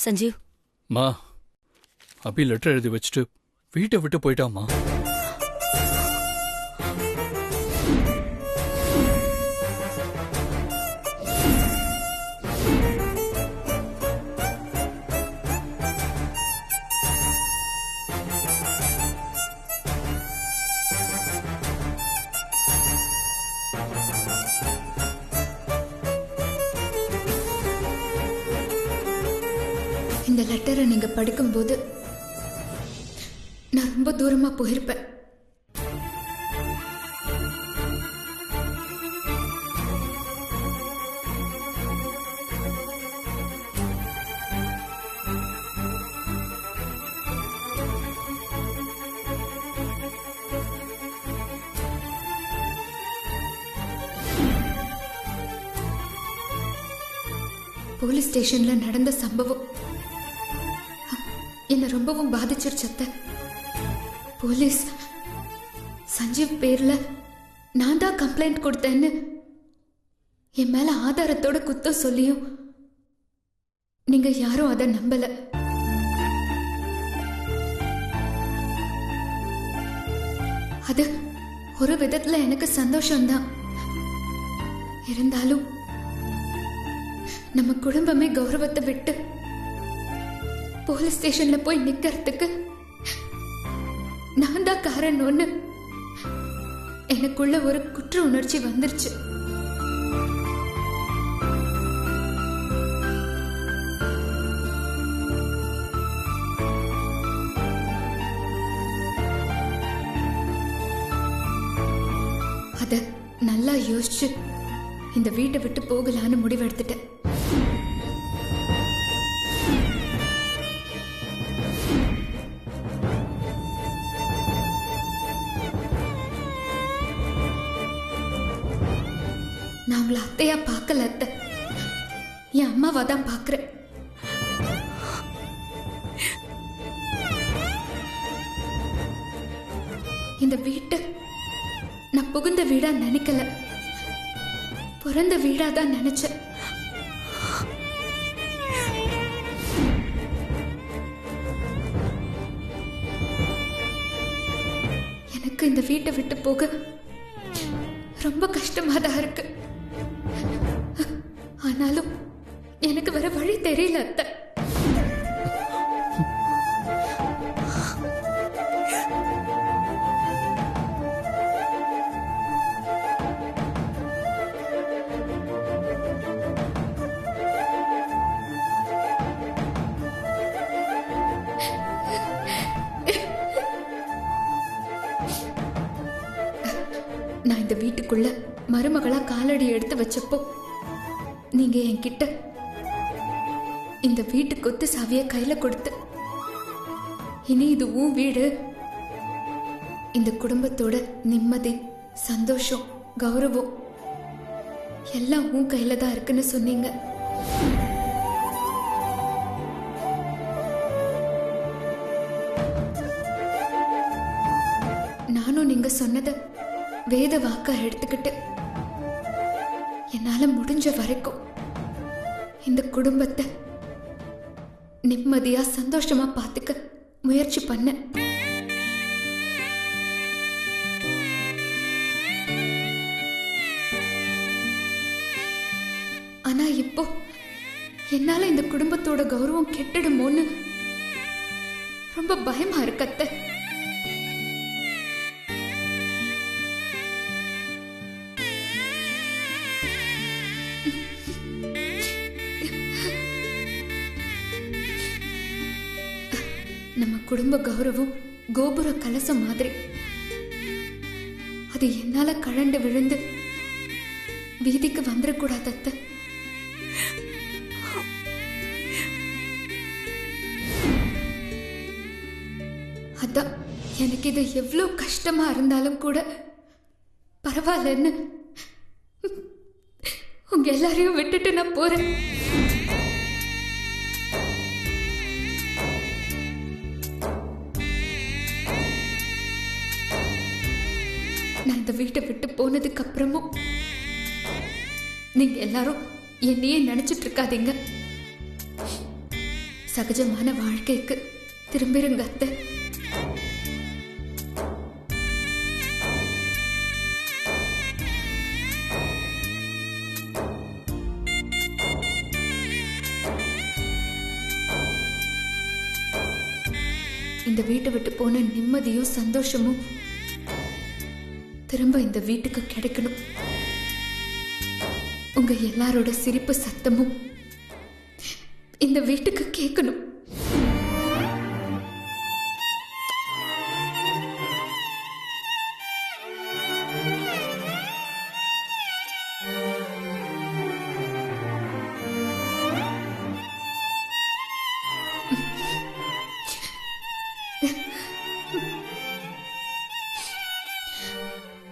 சஞ்சீவ். மா, அபி லெட்டர் எழுதி வச்சுட்டு வீட்டை விட்டு போயிட்டாமா. இந்த லெட்டரை நீங்க படிக்கும்போது நான் ரொம்ப தூரமா போயிருப்பேன். போலீஸ் ஸ்டேஷன்ல நடந்த சம்பவம் என்ன ரொம்பவும் பாதிச்சிருச்சு அத்தை. போலீஸ் சஞ்சீவ் பேர்ல நான் தான் கம்ப்ளைண்ட் கொடுத்தேன்னு என் மேல ஆதாரத்தோட குத்தம் சொல்லியும் நீங்க யாரும் அதை நம்பல. அது ஒரு விதத்துல எனக்கு சந்தோஷம்தான். இருந்தாலும் நம்ம குடும்பமே கௌரவத்தை விட்டு போலீஸ் ஸ்டேஷன்ல போய் நிக்கிறதுக்கு நான் தான் காரணம்னு எனக்குள்ள ஒரு குற்ற உணர்ச்சி வந்துருச்சு. அத நல்லா யோசிச்சு இந்த வீட்டை விட்டு போகலான்னு முடிவெடுத்துட்டேன். நான் உங்களை அத்தையா பார்க்கல அத்தை, என் அம்மாவா தான் பார்க்கிறேன். இந்த வீட்டை நான் புகுந்த வீடா நினைக்கல, பிறந்த வீடா தான் நினைச்சேன். எனக்கு இந்த வீட்டை விட்டு போக ரொம்ப கஷ்டமா தான் இருக்கு. ஆனாலும் எனக்கு வேற வழி தெரியல அத்தை. நான் இந்த வீட்டுக்குள்ள மருமகளா காலடி எடுத்து வச்சப்போ நீங்க என்கிட்ட இந்த வீட்டு கொத்து சாவிய கையில கொடுத்து, இனி இது உன் வீடு, இந்த குடும்பத்தோட நிம்மதி, சந்தோஷம், கௌரவம் எல்லாம் உன் கையில தான் இருக்குன்னு சொன்னீங்க. நானும் நீங்க சொன்னத வேத வாக்கா எடுத்துக்கிட்டு என்னால முடிஞ்ச வரைக்கும் இந்த குடும்பத்தை நிம்மதியா சந்தோஷமா பார்த்துக்க முயற்சி பண்ண. ஆனா இப்போ என்னால இந்த குடும்பத்தோட கௌரவம் கெட்டுடுமோன்னு ரொம்ப பயமா இருக்கத்த. நம்ம குடும்ப கௌரவம் கோபுர கலசம் மாதிரி, அது என்னால கழண்டு விழுந்து வீதிக்கு வந்துடக்கூடாது அத்தை. அதான் எனக்கு இது எவ்வளவு கஷ்டமா இருந்தாலும் கூட பரவாயில்லன்னு உங்க எல்லாரையும் விட்டுட்டு நான் போறேன். நான் இந்த வீட்டை விட்டு போனதுக்கு அப்புறமும் நீங்க எல்லாரும் என்னையே நினைச்சிட்டு இருக்காதீங்க. சகஜமான வாழ்க்கைக்கு திரும்பிருங்க அத்தை. இந்த வீட்டை விட்டு போன நிம்மதியும் சந்தோஷமும் திரும்ப இந்த வீட்டுக்கு கிடைக்கணும். உங்க எல்லாரோட சிரிப்பு சத்தமும் இந்த வீட்டுக்கு கேட்கணும்.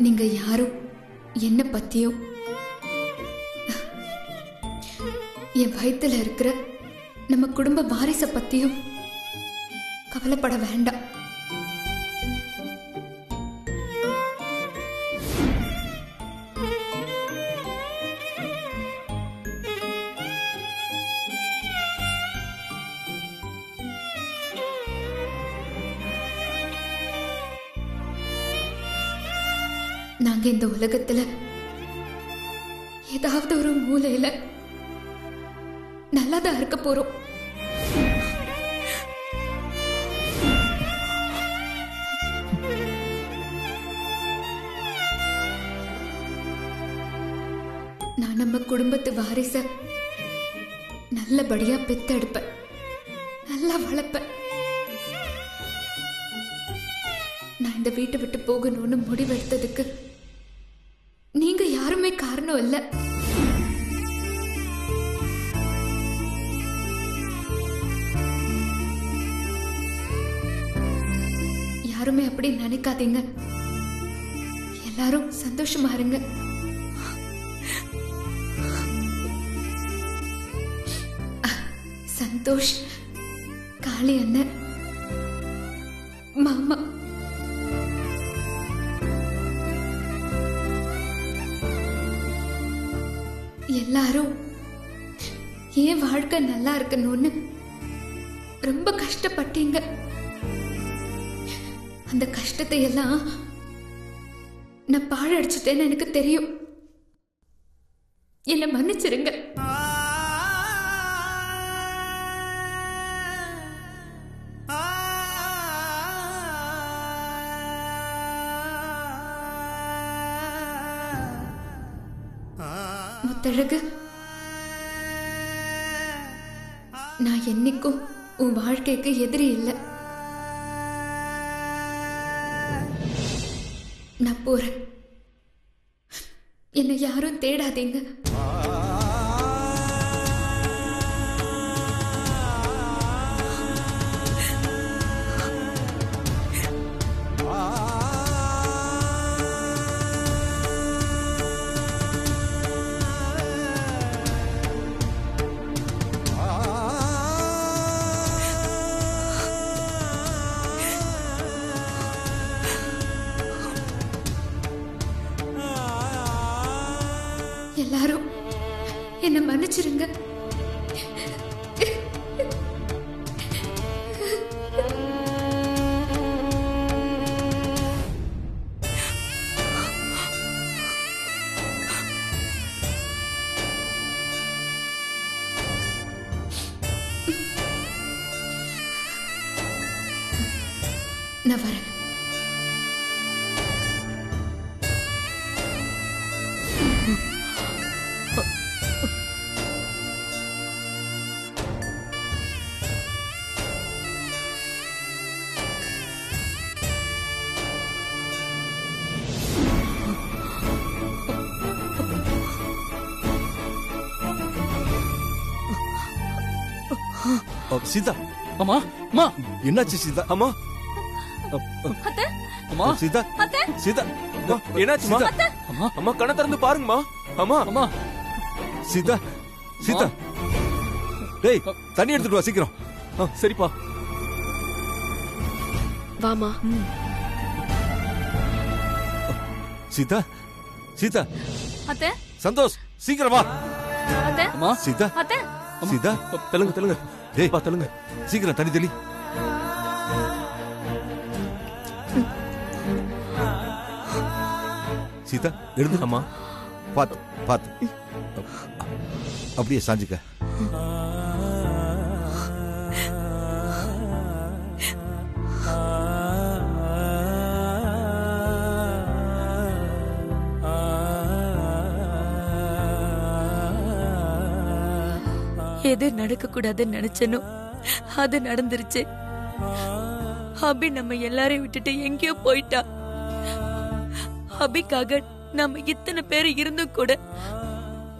நீங்க யாரும் என்ன பத்தியும் என் வயித்துல இருக்கிற நம்ம குடும்ப வாரிச பத்தியும் கவலைப்பட வேண்டாம். நாங்க இந்த உலகத்துல ஏதாவது ஒரு மூலையில நல்லாதான் இருக்க போறோம். நான் நம்ம குடும்பத்து வாரிச நல்லபடியா பெத்தெடுப்பேன், நல்லா வளர்ப்பேன். நான் இந்த வீட்டை விட்டு போகணும்னு முடிவெடுத்ததுக்கு நீங்க யாருமே காரணம் இல்ல. யாருமே அப்படி நினைக்காதீங்க. எல்லாரும் சந்தோஷமா இருங்க. சந்தோஷ், காளி அண்ணன், மாமா, எல்லாரும் ஏன் வாழ்க்கை நல்லா இருக்கணும்னு ரொம்ப கஷ்டப்பட்டீங்க. அந்த கஷ்டத்தை எல்லாம் நான் பாழடிச்சிட்டேன்னு எனக்கு தெரியும். என்னை மன்னிச்சிருங்க. முத்தழகு, நான் என்னைக்கும் உன் வாழ்க்கைக்கு எதிரி இல்லை. நான் போறேன். என்னை யாரும் தேடாதீங்க. எல்லாரும் என்னை மன்னிச்சிருங்க. நான் வரேன். சீதா, அம்மா, அம்மா, என்னாச்சு சீதா? அம்மா, அத்தை, அம்மா, சீதா, அத்தை, சீதா, அம்மா, என்னாச்சுமா? சீதா, அம்மா, அம்மா கண்ணை திறந்து பாருங்கம்மா. அம்மா, அம்மா, சீதா, சீதா, டேய் தண்ணி எடுத்துட்டு வா சீக்கிரம். சரிப்பா. வாமா. சீதா, சீதா, அத்தை, சந்தோஷ் சீக்கிரம் வா. அத்தை, அம்மா, சீதா, அத்தை, சீதா, தெலுங்கு தெலுங்கு. டேய் பா தள்ளுங்க. சீக்கிரம் தண்ணி தெளி. சீதா எழுந்து. அம்மா பாத்து பாத்து அப்படியே சாஞ்சுக்க. எது நடக்க கூடாதுன்னு நினைச்சனோ அது நடந்துருச்சு. அபி நம்ம எல்லாரையும் விட்டுட்டு எங்கேயோ போயிட்டா. அபிக்காக நம்ம இத்தனை பேர் இருந்தும் கூட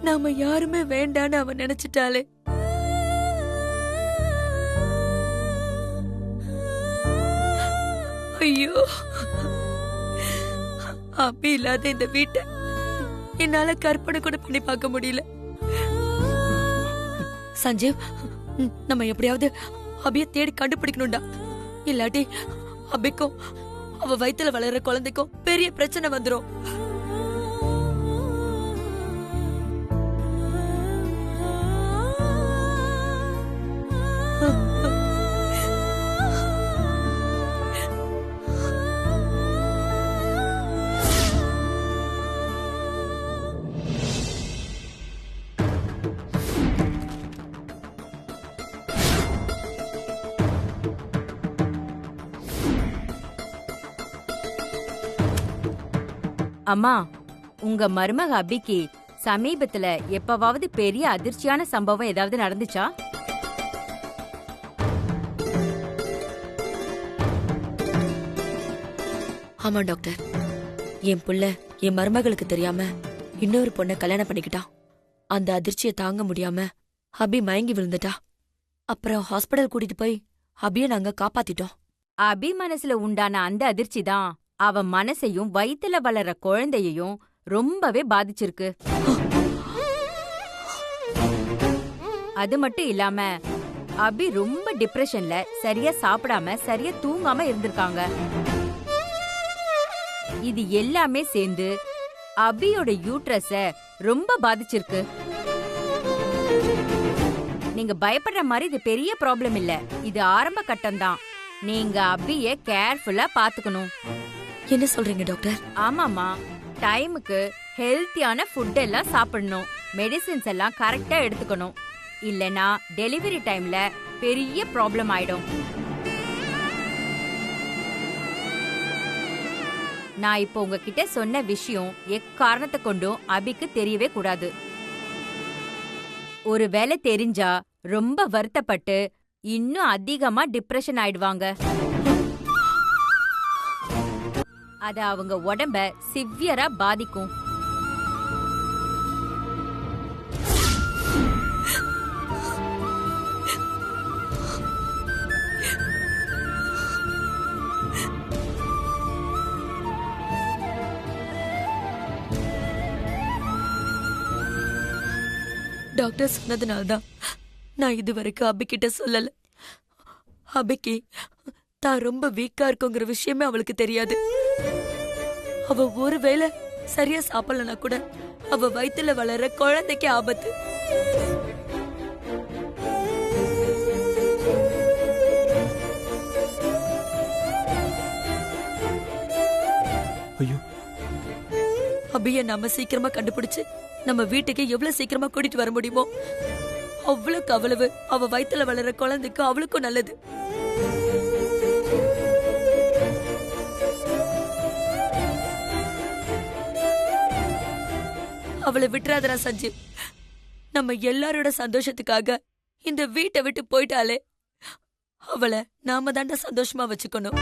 நாம யாருமே வேண்டான்னு அவ நினைச்சிட்டாளே. ஐயோ, அபி இல்லாத இந்த வீட்டை என்னால கற்பனை கூட பண்ணி பார்க்க முடியல. சஞ்சீவ், நம்ம எப்படியாவது அபிய தேடி கண்டுபிடிக்கணும்டா. இல்லாட்டி அபிக்கும் அவ வயித்துல வளர்ற குழந்தைக்கும் பெரிய பிரச்சனை வந்துரும். அம்மா, உங்க மருமக அபிக்கு சமீபத்துல எப்பவாவது பெரிய அதிர்ச்சியான சம்பவம் ஏதாவது நடந்துச்சா? ஆமா டாக்டர், என் புள்ள என் மருமகளுக்கு தெரியாம இன்னொரு பொண்ணை கல்யாணம் பண்ணிக்கிட்டான். அந்த அதிர்ச்சியை தாங்க முடியாம அபி மயங்கி விழுந்துட்டா. அப்புறம் ஹாஸ்பிடல் கூட்டிட்டு போய் அபிய நாங்க காப்பாத்திட்டோம். அபி மனசுல உண்டான அந்த அதிர்ச்சி தான் அவ மனசையும் வயித்துல வளர்ற குழந்தையையும் ரொம்பவே பாதிச்சிருக்கு. அது மட்டும் இல்லாம அபி ரொம்ப டிப்ரெஷன்ல சரியா சாப்பிடாம சரியா தூங்காம இருந்திருக்காங்க. இது எல்லாமே சேர்ந்து அபியோட யூட்ரஸ ரொம்ப பாதிச்சிருக்கு. நீங்க பயப்படுற மாதிரி இது பெரிய ப்ராப்ளம் இல்ல, இது ஆரம்ப கட்டம் தான். நீங்க அபிய கேர்ஃபுல்லா பாத்துக்கணும். என்ன சொல்றீங்க டாக்டர்? ஆமாமா, டைமுக்கு ஹெல்த்தியான ஃபுட் எல்லாம் சாப்பிடணும். மெடிசின்ஸ் எல்லாம் கரெக்டா எடுத்துக்கணும். இல்லனா டெலிவரி டைம்ல பெரிய ப்ராப்ளம் ஆயிடும். நான் இப்போ உங்ககிட்ட சொன்ன விஷயம் எக்காரணத்தை கொண்டும் அபிக்கு தெரியவே கூடாது. ஒருவேளை தெரிஞ்சா ரொம்ப வருத்தப்பட்டு இன்னும் அதிகமா டிப்ரெஷன் ஆயிடுவாங்க. அது அவங்க உடம்ப சிவியரா பாதிக்கும். டாக்டர் சொன்னதுனால்தான் நான் இதுவரைக்கும் அபிகிட்ட சொல்லல. அபிக்கு தான் ரொம்ப வீக்கா இருக்குங்கிற விஷயமே அவளுக்கு தெரியாது. அவ ஒருவேளை சரியா சாப்பிடலனா கூட அவ வயித்துல வளர குழந்தைக்கு ஆபத்து. ஐயோ, அபிய நாம சீக்கிரமா கண்டுபிடிச்சு நம்ம வீட்டுக்கு எவ்வளவு சீக்கிரமா கூட்டிட்டு வர முடியுமோ அவ்வளவுக்கு அவ்வளவு அவ வயித்துல வளர குழந்தைக்கு அவளுக்கும் நல்லது. அவளை விட்டுறாதரா சஞ்சீவ். நம்ம எல்லாரோட சந்தோஷத்துக்காக இந்த வீட்டை விட்டு போயிட்டாலே அவளை நாம தாண்டா சந்தோஷமா வச்சுக்கணும்.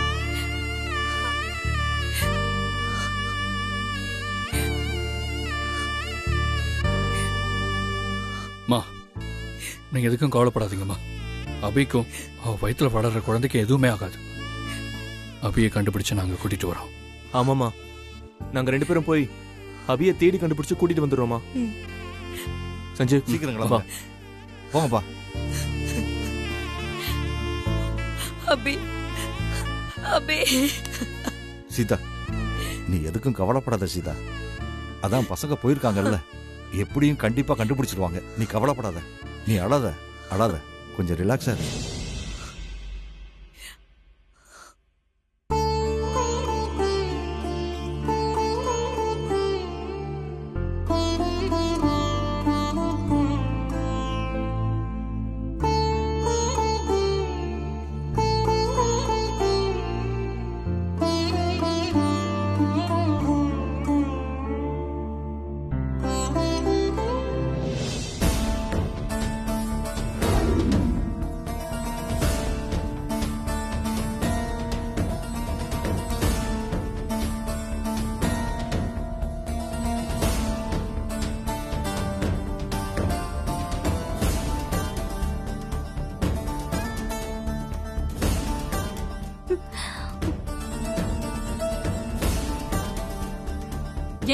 மா, நீங்க எதுக்கும் கவலைப்படாதீங்கம்மா. அபிக்கும் அவ வயித்துல வளர்ற குழந்தைக்கு எதுவுமே ஆகாது. அபியை கண்டுபிடிச்சு நாங்க கூட்டிட்டு வரோம். ஆமாமா, நாங்க 2 பேரும் போய் அபிய தேடி கண்டுபிடிச்சு கூட்டிட்டு வந்துடுறோமா. சஞ்சய், சீக்கிரம் கிளம்பா. போங்கப்பா. அபி, அபி. சீதா, நீ எதுக்கும் கவலைப்படாத சீதா. அதான் பசங்க போயிருக்காங்கல்ல, எப்படியும் கண்டிப்பா கண்டுபிடிச்சிருவாங்க. நீ கவலைப்படாத. நீ அழாத அழாத. கொஞ்சம் ரிலாக்ஸா இரு.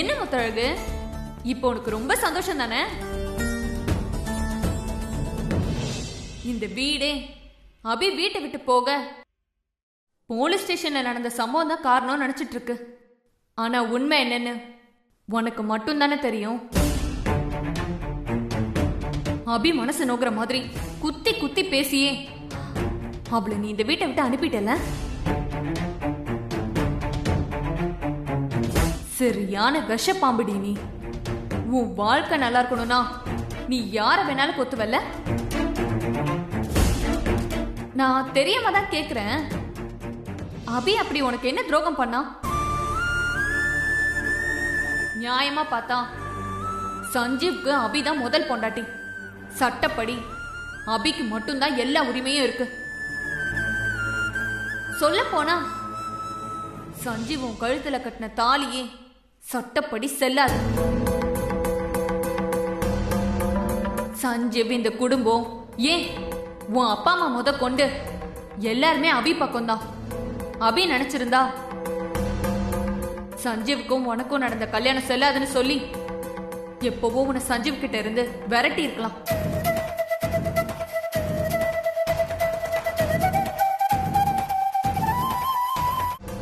என்ன முத்தழகு, இப்போ உனக்கு ரொம்ப சந்தோஷம் தானே? இந்த வீடே அபி வீட்டை விட்டு போக போலீஸ் ஸ்டேஷன்ல நடந்த சம்பவம் தான் காரணம் நினைச்சிட்டு இருக்கு. ஆனா உண்மை என்னன்னு உனக்கு மட்டும் தானே தெரியும். அபி மனசு நோக்குற மாதிரி குத்தி குத்தி பேசியே அவளை நீ இந்த வீட்டை விட்டு அனுப்பிட்டல. சரியான விஷ பாம்புடி நீ. உன் வாழ்க்கை நல்லா இருக்கணும்னா நீ யார வேணாலும் கொத்துவல்ல. நான் தெரியாம தான் கேக்குறேன், அபி அப்படி உனக்கு என்ன துரோகம் பண்ணா? நியாயமா பார்த்தா சஞ்சீவ்க்கு அபி தான் முதல் பொண்டாட்டி. சட்டப்படி அபிக்கு மட்டும்தான் எல்லா உரிமையும் இருக்கு. சொல்ல போனா சஞ்சீவ் உன் கழுத்துல கட்டின தாலியே சட்டப்படி செல்லாது. சஞ்சீவ் இந்த குடும்பம் ஏன் உன் அப்பா அம்மா முத கொண்டு எல்லாருமே அபி பக்கம்தான். அபி நினைச்சிருந்தா சஞ்சீவுக்கும் உனக்கும் நடந்த கல்யாணம் செல்லாதுன்னு சொல்லி எப்பவோ உன்னை சஞ்சீவ் கிட்ட இருந்து விரட்டி இருக்கலாம்.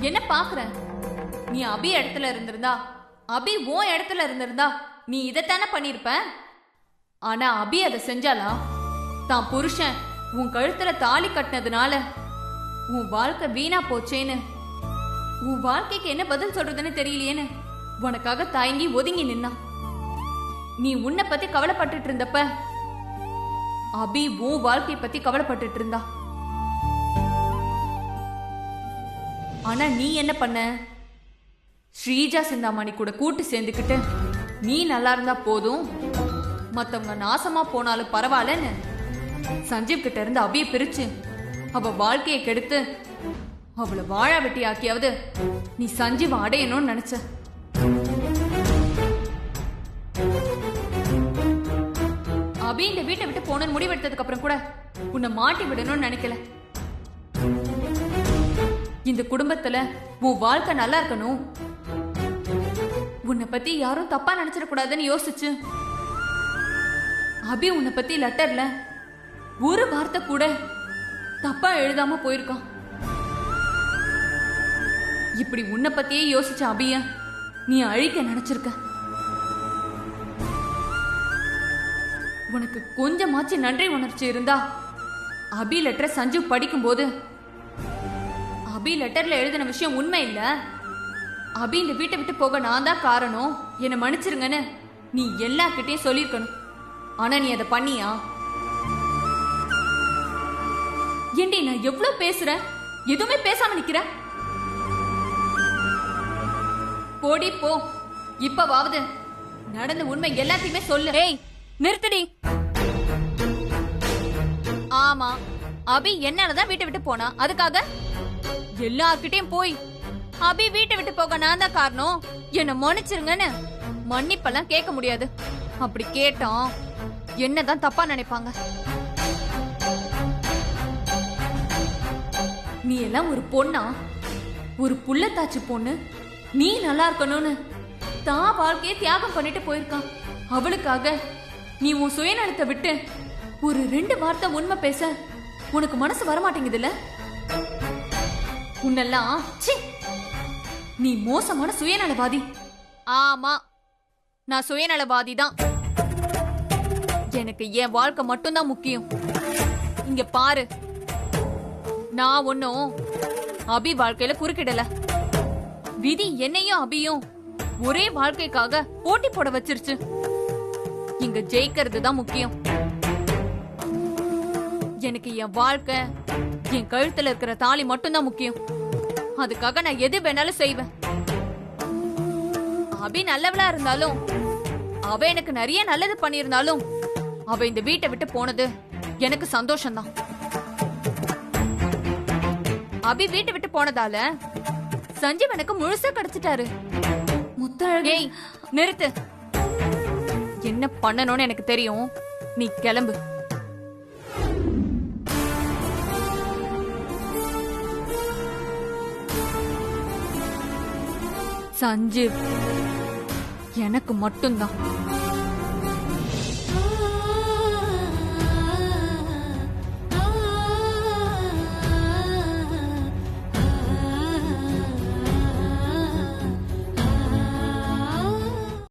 என்ன பாக்குற? நீ அபி இடத்துல இருந்திருந்தா, அபி உன் இடத்துல இருந்திருந்தா நீ இதைத்தானே பண்ணிருப்ப. ஆனா அபி அதை செஞ்சாலா? தான் புருஷன் உன் கழுத்துல தாலி கட்டினதுனால உன் வாழ்க்கை வீணா போச்சேன்னு, உன் வாழ்க்கைக்கு என்ன பதில் சொல்றதுன்னு தெரியலையேன்னு உனக்காக தயங்கி ஒதுங்கி நின்னா. நீ உன்னை பத்தி கவலைப்பட்டுட்டு இருந்தப்ப அபி உன் வாழ்க்கையை பத்தி கவலைப்பட்டுட்டு இருந்தா. ஆனா நீ என்ன பண்ண? ஸ்ரீஜா சிந்தாமணி கூட கூட்டு சேர்ந்துக்கிட்டு நீ நல்லா இருந்தா போதும், மத்தவங்க நாசமா போனாலும் பரவாயில்லன்னு சஞ்சீவ் கிட்ட இருந்து அபிய பிரிச்சு அவ வாழ்க்கையை கெடுத்து அவளை வாழ வெட்டி ஆக்கியாவது நீ சஞ்சீவ் அடையணும்னு நினைச்ச. அபி இந்த வீட்டை விட்டு போன முடிவெடுத்ததுக்கு அப்புறம் கூட உன்னை மாட்டி விடணும்னு நினைக்கல. இந்த குடும்பத்துல உன் வாழ்க்கை நல்லா இருக்கணும், உன்னை பத்தி யாரும் தப்பா நினைச்சிடக்கூடாதுன்னு யோசிச்சு அபி உன்னை பத்தி லெட்டர்ல ஒரு வார்த்தை கூட தப்பா எழுதாம போயிருக்கான். இப்படி உன்னை பத்தியே யோசிச்ச அபிய நீ அழிக்க நினைச்சிருக்க. உனக்கு கொஞ்சமாச்சு நன்றி உணர்ச்சி இருந்தா அபி லெட்டரை சஞ்சீவ் படிக்கும் போது அபி லெட்டர்ல எழுதின விஷயம் உண்மை இல்ல, அபி இந்த வீட்டை விட்டு போக நான் தான் காரணம், என்னை மன்னிச்சிருங்கன்னு நீ எல்லார்கிட்டையும் சொல்லிருக்கணும். ஆனா நீ அதை பண்ணியா? ஏண்டி நான் எவ்வளவு பேசுறேன், எதுவுமே பேசாம நிக்கிற? போடி போ, இப்பவாவது நடந்த உண்மை எல்லாத்தையுமே சொல்லு. ஏய் நிறுத்தடி. ஆமா, அபி என்னாலதான் வீட்டை விட்டு போனா, அதுக்காக எல்லார்கிட்டையும் போய் அபி வீட்டை விட்டு போக நான் தான் காரணம், என்ன மன்னிச்சிருங்கன்னு மன்னிப்பெல்லாம் கேட்க முடியாது. அப்படி கேட்டோம் என்னதான் தப்பா நினைப்பாங்க. நீ எல்லாம் ஒரு பொண்ணா? ஒரு புள்ளத்தாச்சி பொண்ணு, நீ நல்லா இருக்கணும்னு தான் வாழ்க்கையை தியாகம் பண்ணிட்டு போயிருக்கான். அவளுக்காக நீ உன் சுயநலத்தை விட்டு ஒரு 2 வார்த்தை உண்மை பேச உனக்கு மனசு வரமாட்டேங்குதுல்ல? உன்னெல்லாம் நீ மோசமான சுயநலவாதி. ஆமா, நான் சுயநலவாதி தான். எனக்கு என் வாழ்க்கை மட்டும்தான் முக்கியம். இங்க பாரு, நான் ஒன்னும் அபி வாழ்க்கையில குறுக்கிடல. விதி என்னையும் அபியும் ஒரே வாழ்க்கைக்காக போட்டி போட வச்சிருச்சு. இங்க ஜெயிக்கிறது தான் முக்கியம். எனக்கு என் வாழ்க்கை, என் கழுத்துல இருக்கிற தாலி மட்டும்தான் முக்கியம். அதுக்காக நான் எது வேணாலும் செய்வேன். அபி நல்லவளா இருந்தாலும், அவ எனக்கு நிறைய நல்லது பண்ணியிருந்தாலும், அவ இந்த வீட்டை விட்டு போனது எனக்கு சந்தோஷம்தான். அபி வீட்டை விட்டு போனதால சஞ்சீவ் எனக்கு முழுசா கிடைச்சிட்டாரு. முத்தழகே, நிறுத்து. என்ன பண்ணணும்னு எனக்கு தெரியும். நீ கிளம்பு. சஞ்சீவ் எனக்கு மட்டும்தான்.